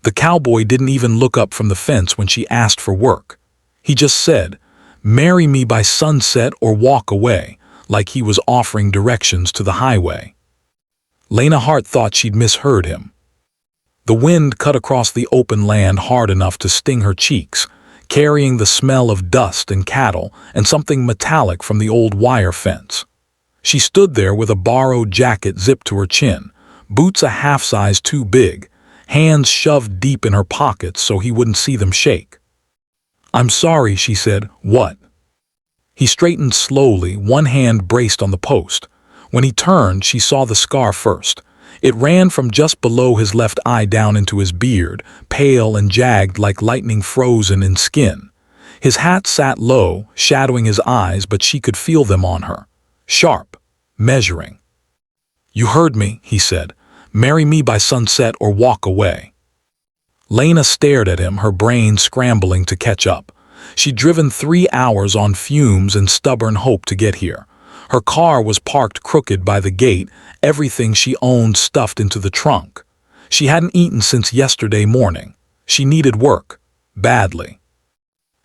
The cowboy didn't even look up from the fence when she asked for work. He just said, "Marry me by sunset or walk away," like he was offering directions to the highway. Lena Hart thought she'd misheard him. The wind cut across the open land hard enough to sting her cheeks, carrying the smell of dust and cattle and something metallic from the old wire fence. She stood there with a borrowed jacket zipped to her chin, boots a half size too big, hands shoved deep in her pockets so he wouldn't see them shake. "I'm sorry," she said. "What?" He straightened slowly, one hand braced on the post. When he turned, she saw the scar first. It ran from just below his left eye down into his beard, pale and jagged like lightning frozen in skin. His hat sat low, shadowing his eyes, but she could feel them on her. Sharp, measuring. "You heard me," he said. "Marry me by sunset or walk away." Lena stared at him, her brain scrambling to catch up. She'd driven 3 hours on fumes and stubborn hope to get here. Her car was parked crooked by the gate, everything she owned stuffed into the trunk. She hadn't eaten since yesterday morning. She needed work, badly.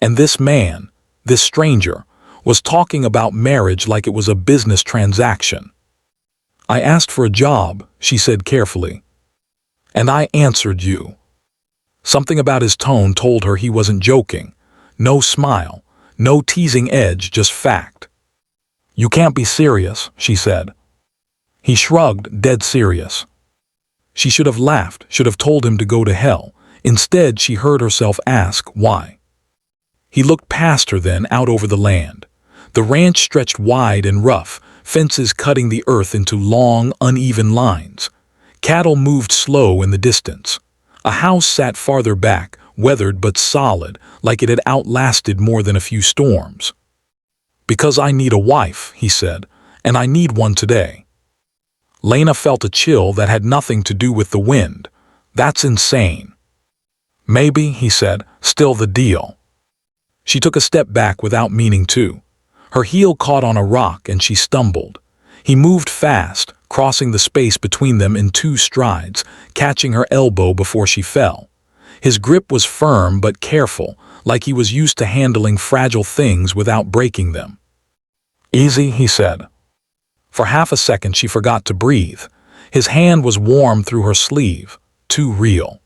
And this man, this stranger, was talking about marriage like it was a business transaction. "I asked for a job," she said carefully. "And I answered you." Something about his tone told her he wasn't joking. No smile, no teasing edge, just fact. "You can't be serious," she said. He shrugged, dead serious. She should have laughed, should have told him to go to hell. Instead, she heard herself ask, why? He looked past her then, out over the land. The ranch stretched wide and rough, fences cutting the earth into long, uneven lines. Cattle moved slow in the distance. A house sat farther back, weathered but solid, like it had outlasted more than a few storms. "Because I need a wife," he said, "and I need one today." Lena felt a chill that had nothing to do with the wind. "That's insane." "Maybe," he said, "still the deal." She took a step back without meaning to. Her heel caught on a rock and she stumbled. He moved fast, crossing the space between them in 2 strides, catching her elbow before she fell. His grip was firm but careful, like he was used to handling fragile things without breaking them. "Easy," he said. For half a second she forgot to breathe. His hand was warm through her sleeve, too real.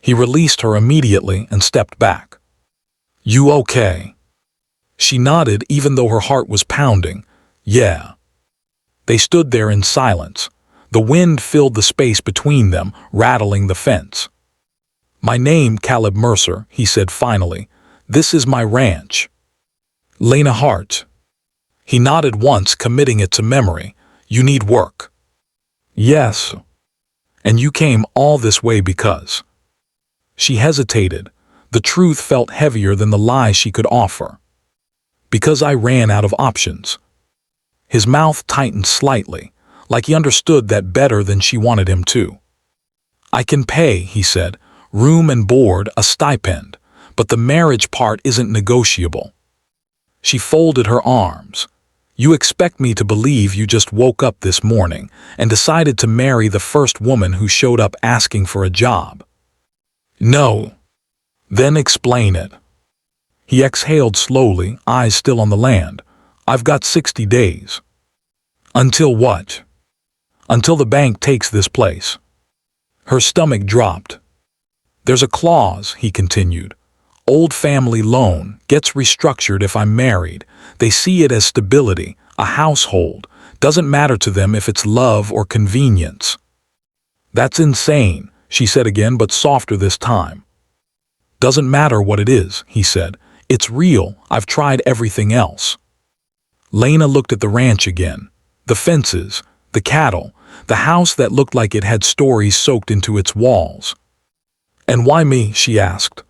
He released her immediately and stepped back. "You okay?" She nodded even though her heart was pounding. "Yeah." They stood there in silence. The wind filled the space between them, rattling the fence. "My name, Caleb Mercer," he said finally. "This is my ranch." "Lena Hart." He nodded once, committing it to memory. "You need work." "Yes." "And you came all this way because—" She hesitated. The truth felt heavier than the lie she could offer. "Because I ran out of options." His mouth tightened slightly, like he understood that better than she wanted him to. "I can pay," he said, "room and board, a stipend, but the marriage part isn't negotiable." She folded her arms. "You expect me to believe you just woke up this morning and decided to marry the first woman who showed up asking for a job?" "No." "Then explain it." He exhaled slowly, eyes still on the land. "I've got 60 days. "Until what?" "Until the bank takes this place." Her stomach dropped. "There's a clause," he continued. "Old family loan, gets restructured if I'm married. They see it as stability, a household. Doesn't matter to them if it's love or convenience." "That's insane," she said again, but softer this time. "Doesn't matter what it is," he said. "It's real. I've tried everything else." Lena looked at the ranch again. The fences, the cattle, the house that looked like it had stories soaked into its walls. "And why me?" she asked.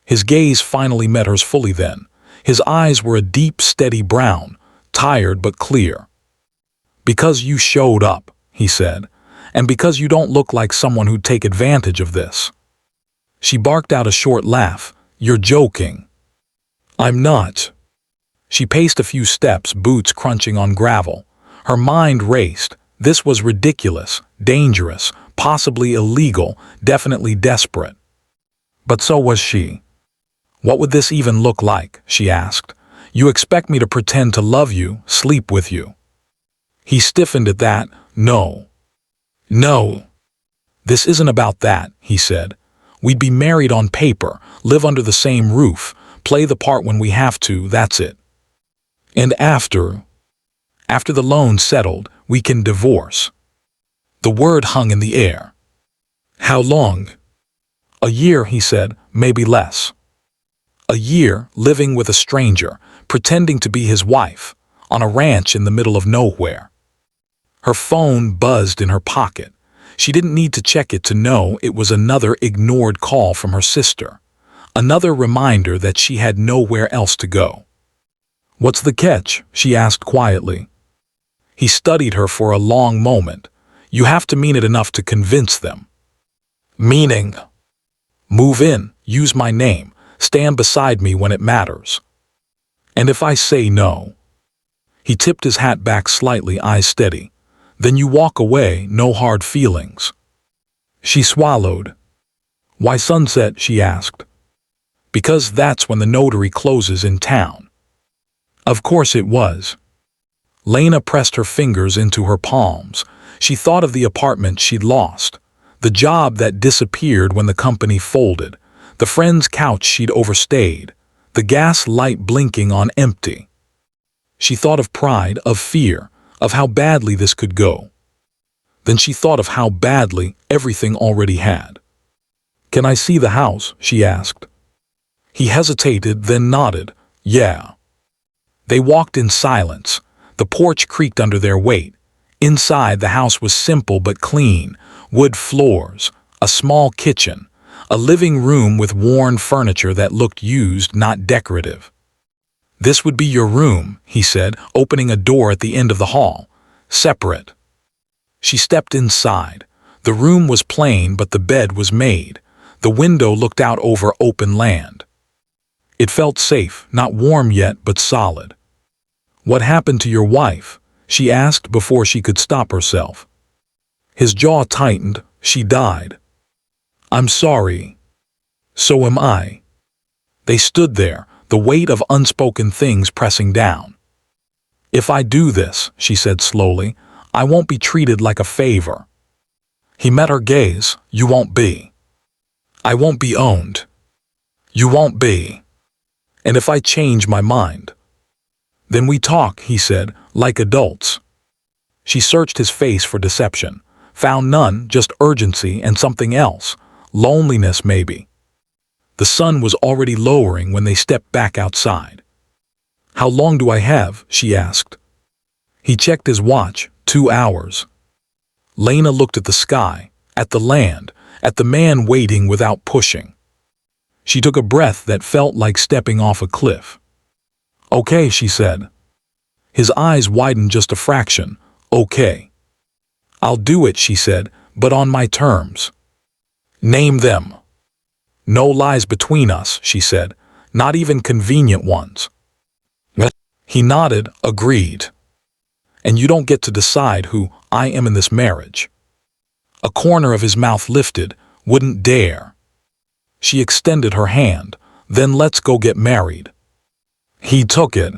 His gaze finally met hers fully then. His eyes were a deep, steady brown, tired but clear. "Because you showed up," he said, "and because you don't look like someone who'd take advantage of this." She barked out a short laugh. "You're joking." "I'm not." She paced a few steps, boots crunching on gravel. Her mind raced. This was ridiculous, dangerous, possibly illegal, definitely desperate. But so was she. "What would this even look like?" she asked. "You expect me to pretend to love you, sleep with you?" He stiffened at that. "No. No. This isn't about that," he said. "We'd be married on paper, live under the same roof, play the part when we have to, that's it. And after the loan's settled, we can divorce." The word hung in the air. "How long?" "A year," he said, "maybe less." A year living with a stranger, pretending to be his wife, on a ranch in the middle of nowhere. Her phone buzzed in her pocket. She didn't need to check it to know it was another ignored call from her sister. Another reminder that she had nowhere else to go. "What's the catch?" she asked quietly. He studied her for a long moment. "You have to mean it enough to convince them." "Meaning?" "Move in, use my name, stand beside me when it matters." "And if I say no?" He tipped his hat back slightly, eyes steady. "Then you walk away, no hard feelings." She swallowed. "Why sunset?" she asked. "Because that's when the notary closes in town." Of course it was. Lena pressed her fingers into her palms. She thought of the apartment she'd lost, the job that disappeared when the company folded, the friend's couch she'd overstayed, the gas light blinking on empty. She thought of pride, of fear, of how badly this could go. Then she thought of how badly everything already had. "Can I see the house?" she asked. He hesitated, then nodded. "Yeah." They walked in silence. The porch creaked under their weight. Inside, the house was simple but clean. Wood floors, a small kitchen, a living room with worn furniture that looked used, not decorative. "This would be your room," he said, opening a door at the end of the hall. "Separate." She stepped inside. The room was plain, but the bed was made. The window looked out over open land. It felt safe, not warm yet, but solid. "What happened to your wife?" she asked before she could stop herself. His jaw tightened. "She died." "I'm sorry." "So am I." They stood there, the weight of unspoken things pressing down. "If I do this," she said slowly, "I won't be treated like a favor." He met her gaze. "You won't be." "I won't be owned." "You won't be." "And if I change my mind?" "Then we talk," he said, "like adults." She searched his face for deception, found none, just urgency and something else, loneliness maybe. The sun was already lowering when they stepped back outside. "How long do I have?" she asked. He checked his watch. 2 hours. Lena looked at the sky, at the land, at the man waiting without pushing. She took a breath that felt like stepping off a cliff. "Okay," she said. His eyes widened just a fraction. "Okay." "I'll do it," she said, "but on my terms." "Name them." "No lies between us," she said, "not even convenient ones." He nodded, agreed. "And you don't get to decide who I am in this marriage." A corner of his mouth lifted. "Wouldn't dare." She extended her hand. "Then let's go get married." He took it.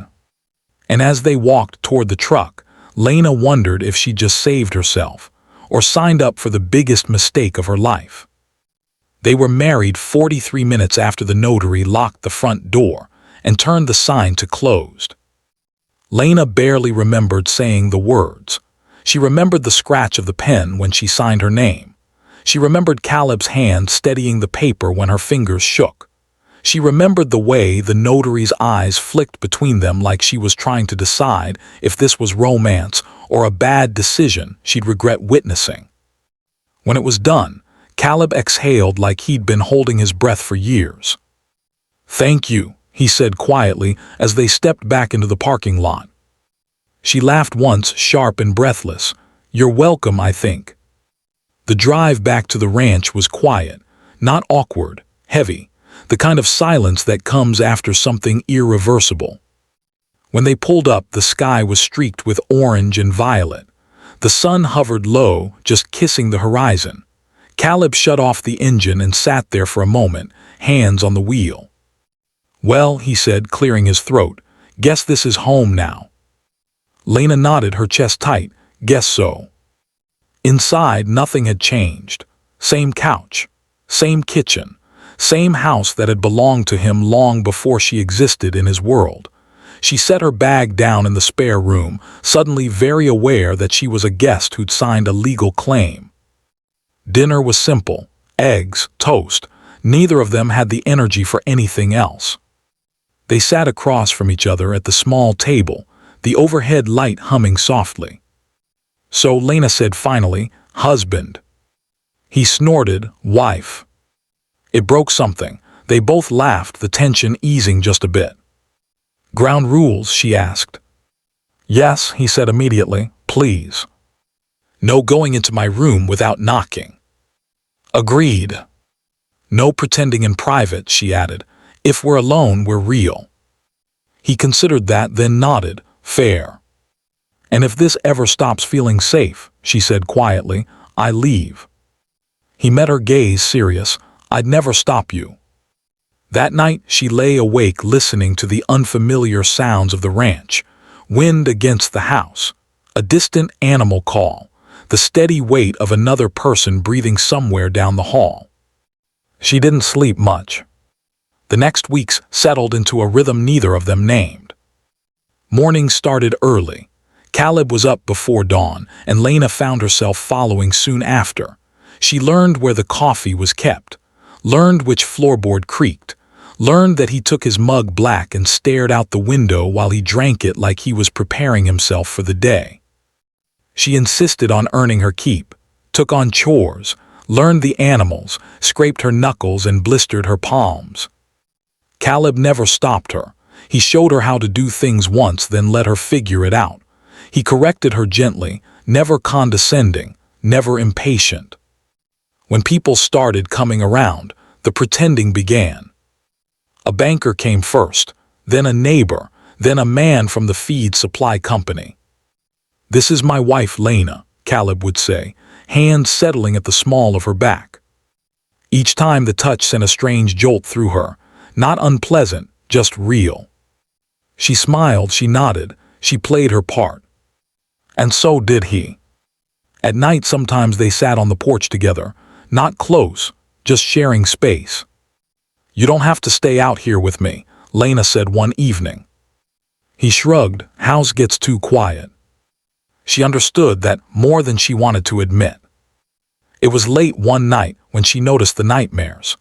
And as they walked toward the truck, Lena wondered if she just saved herself, or signed up for the biggest mistake of her life. They were married 43 minutes after the notary locked the front door and turned the sign to closed. Lena barely remembered saying the words. She remembered the scratch of the pen when she signed her name. She remembered Caleb's hand steadying the paper when her fingers shook. She remembered the way the notary's eyes flicked between them like she was trying to decide if this was romance or a bad decision she'd regret witnessing. When it was done, Caleb exhaled like he'd been holding his breath for years. "Thank you," he said quietly as they stepped back into the parking lot. She laughed once, sharp and breathless. "You're welcome, I think." The drive back to the ranch was quiet, not awkward, heavy, the kind of silence that comes after something irreversible. When they pulled up, the sky was streaked with orange and violet. The sun hovered low, just kissing the horizon. Caleb shut off the engine and sat there for a moment, hands on the wheel. "Well," he said, clearing his throat, "guess this is home now." Lena nodded, her chest tight. "Guess so." Inside, nothing had changed. Same couch, same kitchen, same house that had belonged to him long before she existed in his world. She set her bag down in the spare room, suddenly very aware that she was a guest who'd signed a legal claim. Dinner was simple: eggs, toast. Neither of them had the energy for anything else. They sat across from each other at the small table, the overhead light humming softly. "So," Lena said finally, "husband." He snorted, "Wife." It broke something. They both laughed, the tension easing just a bit. "Ground rules?" she asked. "Yes," he said immediately. "Please. No going into my room without knocking." "Agreed." "No pretending in private," she added. "If we're alone, we're real." He considered that, then nodded. "Fair." "And if this ever stops feeling safe," she said quietly, "I leave." He met her gaze, serious. "I'd never stop you." That night she lay awake listening to the unfamiliar sounds of the ranch, wind against the house, a distant animal call, the steady weight of another person breathing somewhere down the hall. She didn't sleep much. The next weeks settled into a rhythm neither of them named. Morning started early. Caleb was up before dawn, and Lena found herself following soon after. She learned where the coffee was kept, learned which floorboard creaked, learned that he took his mug black and stared out the window while he drank it like he was preparing himself for the day. She insisted on earning her keep, took on chores, learned the animals, scraped her knuckles and blistered her palms. Caleb never stopped her. He showed her how to do things once, then let her figure it out. He corrected her gently, never condescending, never impatient. When people started coming around, the pretending began. A banker came first, then a neighbor, then a man from the feed supply company. "This is my wife, Lena," Caleb would say, hands settling at the small of her back. Each time the touch sent a strange jolt through her, not unpleasant, just real. She smiled, she nodded, she played her part. And so did he. At night sometimes they sat on the porch together, not close, just sharing space. "You don't have to stay out here with me," Lena said one evening. He shrugged. "House gets too quiet." She understood that more than she wanted to admit. It was late one night when she noticed the nightmares.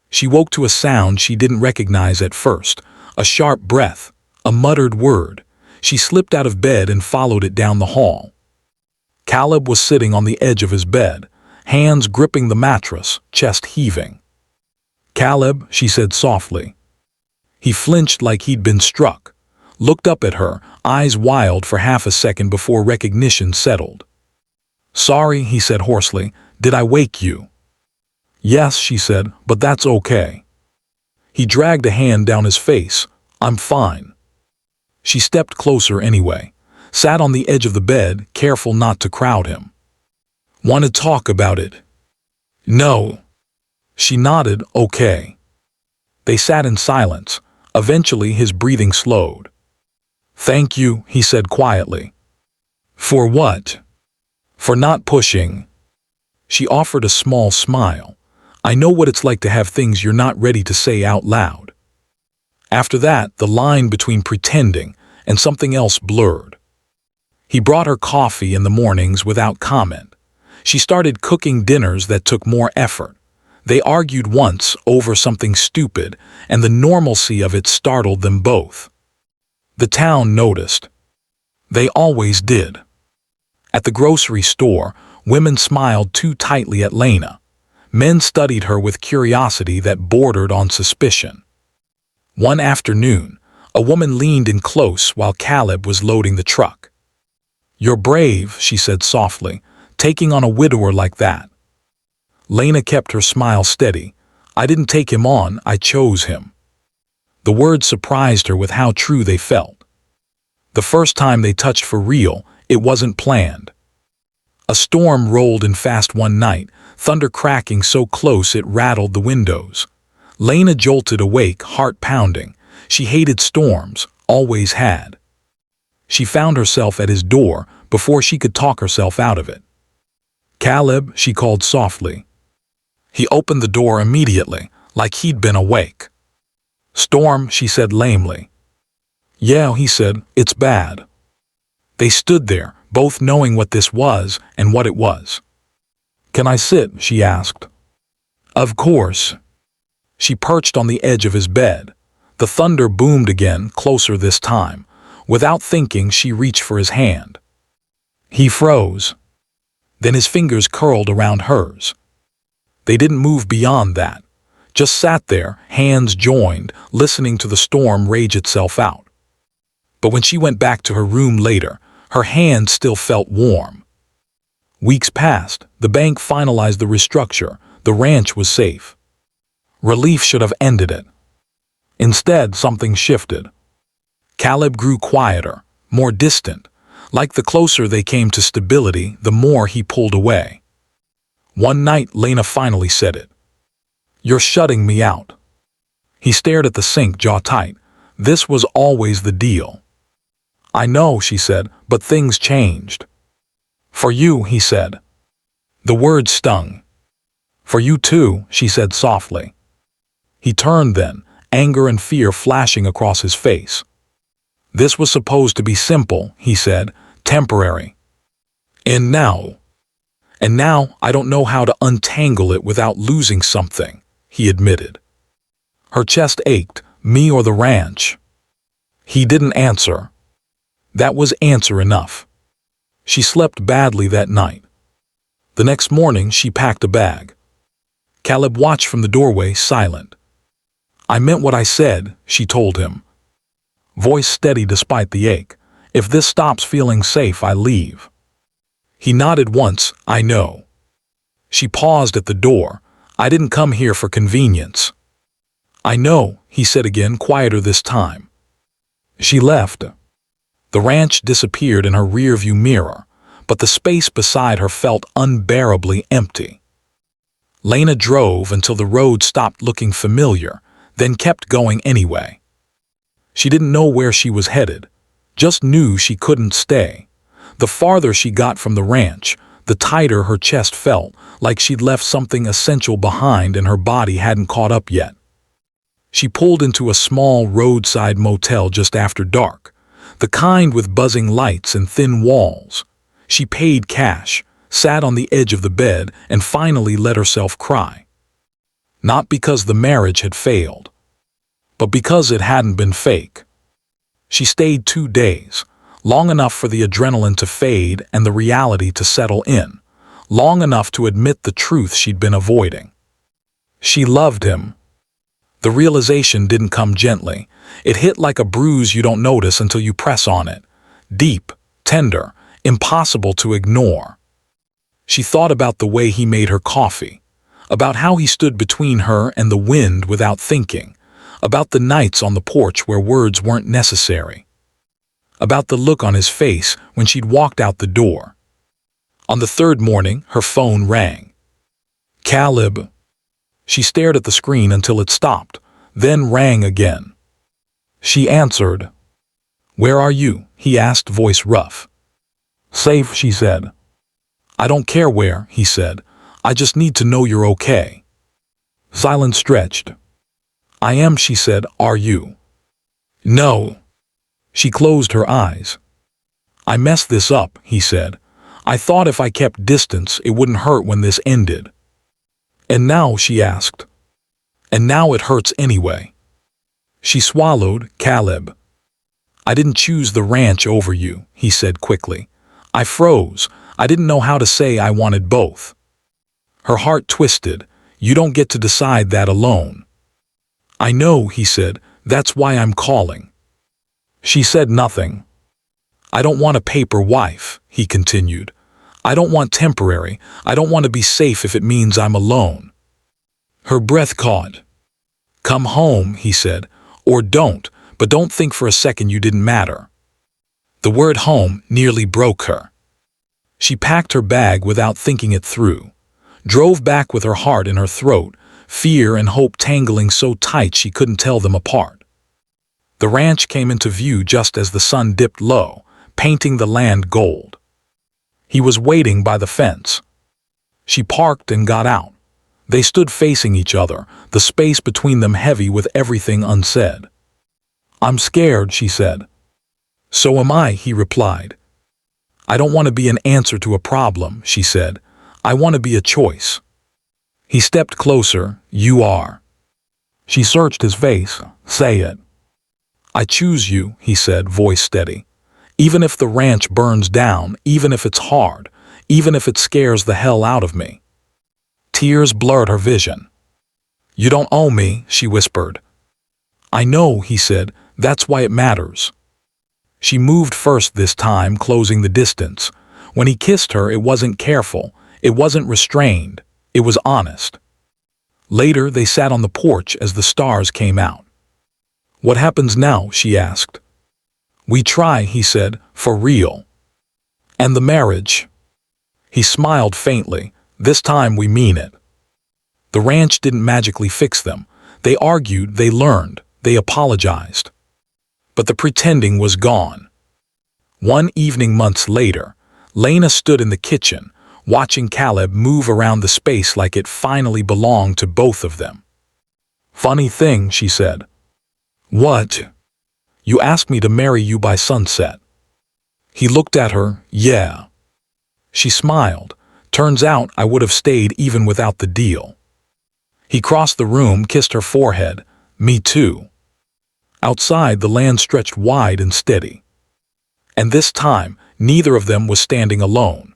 She woke to a sound she didn't recognize at first, a sharp breath, a muttered word. She slipped out of bed and followed it down the hall. Caleb was sitting on the edge of his bed, hands gripping the mattress, chest heaving. "Caleb," she said softly. He flinched like he'd been struck, looked up at her, eyes wild for half a second before recognition settled. "Sorry," he said hoarsely. "Did I wake you?" "Yes," she said, "but that's okay." He dragged a hand down his face. "I'm fine." She stepped closer anyway, sat on the edge of the bed, careful not to crowd him. "Want to talk about it?" "No." She nodded, "Okay." They sat in silence. Eventually his breathing slowed. "Thank you," he said quietly. "For what?" "For not pushing." She offered a small smile. "I know what it's like to have things you're not ready to say out loud." After that, the line between pretending and something else blurred. He brought her coffee in the mornings without comment. She started cooking dinners that took more effort. They argued once over something stupid, and the normalcy of it startled them both. The town noticed. They always did. At the grocery store, women smiled too tightly at Lena. Men studied her with curiosity that bordered on suspicion. One afternoon, a woman leaned in close while Caleb was loading the truck. "You're brave," she said softly, "taking on a widower like that." Lena kept her smile steady. "I didn't take him on, I chose him." The words surprised her with how true they felt. The first time they touched for real, it wasn't planned. A storm rolled in fast one night, thunder cracking so close it rattled the windows. Lena jolted awake, heart pounding. She hated storms, always had. She found herself at his door before she could talk herself out of it. "Caleb," she called softly. He opened the door immediately, like he'd been awake. "Storm," she said lamely. "Yeah," he said, "it's bad." They stood there, both knowing what this was and what it was. "Can I sit?" she asked. "Of course." She perched on the edge of his bed. The thunder boomed again, closer this time. Without thinking, she reached for his hand. He froze. Then his fingers curled around hers. They didn't move beyond that, just sat there, hands joined, listening to the storm rage itself out. But when she went back to her room later, her hand still felt warm. Weeks passed. The bank finalized the restructure. The ranch was safe. Relief should have ended it. Instead, something shifted. Caleb grew quieter, more distant. Like the closer they came to stability, the more he pulled away. One night, Lena finally said it. "You're shutting me out." He stared at the sink, jaw tight. This was always the deal. "I know," she said, "but things changed." "For you," he said. The word stung. "For you too," she said softly. He turned then, anger and fear flashing across his face. "This was supposed to be simple," he said, "temporary. And now I don't know how to untangle it without losing something," he admitted. Her chest ached, "Me or the ranch?" He didn't answer. That was answer enough. She slept badly that night. The next morning, she packed a bag. Caleb watched from the doorway, silent. "I meant what I said," she told him. Voice steady despite the ache. "If this stops feeling safe, I leave." He nodded once, "I know." She paused at the door. "I didn't come here for convenience." "I know," he said again, quieter this time. She left. The ranch disappeared in her rearview mirror, but the space beside her felt unbearably empty. Lena drove until the road stopped looking familiar, then kept going anyway. She didn't know where she was headed, just knew she couldn't stay. The farther she got from the ranch, the tighter her chest felt, like she'd left something essential behind and her body hadn't caught up yet. She pulled into a small roadside motel just after dark, the kind with buzzing lights and thin walls. She paid cash, sat on the edge of the bed, and finally let herself cry. Not because the marriage had failed, but because it hadn't been fake. She stayed 2 days, long enough for the adrenaline to fade and the reality to settle in, long enough to admit the truth she'd been avoiding. She loved him. The realization didn't come gently. It hit like a bruise you don't notice until you press on it. Deep, tender, impossible to ignore. She thought about the way he made her coffee, about how he stood between her and the wind without thinking, about the nights on the porch where words weren't necessary, about the look on his face when she'd walked out the door. On the third morning, her phone rang. "Caleb." She stared at the screen until it stopped, then rang again. She answered. "Where are you?" he asked, voice rough. "Safe," she said. "I don't care where," he said. "I just need to know you're okay." Silence stretched. "I am," she said. "Are you?" "No." She closed her eyes. "I messed this up," he said. "I thought if I kept distance, it wouldn't hurt when this ended." "And now?" she asked. "And now it hurts anyway." She swallowed. "Caleb." "I didn't choose the ranch over you," he said quickly. I froze. I didn't know how to say I wanted both. Her heart twisted. "You don't get to decide that alone." "I know," he said. "That's why I'm calling." She said nothing. "I don't want a paper wife," he continued. "I don't want temporary. I don't want to be safe if it means I'm alone." Her breath caught. "Come home," he said. "Or don't, but don't think for a second you didn't matter." The word home nearly broke her. She packed her bag without thinking it through, drove back with her heart in her throat, fear and hope tangling so tight she couldn't tell them apart. The ranch came into view just as the sun dipped low, painting the land gold. He was waiting by the fence. She parked and got out. They stood facing each other, the space between them heavy with everything unsaid. "I'm scared," she said. "So am I," he replied. "I don't want to be an answer to a problem," she said. "I want to be a choice." He stepped closer. "You are." She searched his face. "Say it." "I choose you," he said, voice steady. "Even if the ranch burns down, even if it's hard, even if it scares the hell out of me." Tears blurred her vision. "You don't owe me," she whispered. "I know," he said. "That's why it matters." She moved first this time, closing the distance. When he kissed her, it wasn't careful, it wasn't restrained, it was honest. Later, they sat on the porch as the stars came out. "What happens now?" she asked. "We try," he said, "for real." "And the marriage?" He smiled faintly. "This time we mean it." The ranch didn't magically fix them. They argued, they learned, they apologized. But the pretending was gone. One evening months later, Lena stood in the kitchen, watching Caleb move around the space like it finally belonged to both of them. "Funny thing," she said. "What?" "You asked me to marry you by sunset." He looked at her. "Yeah." She smiled. "Turns out I would have stayed even without the deal." He crossed the room, kissed her forehead. "Me too." Outside, the land stretched wide and steady. And this time, neither of them was standing alone.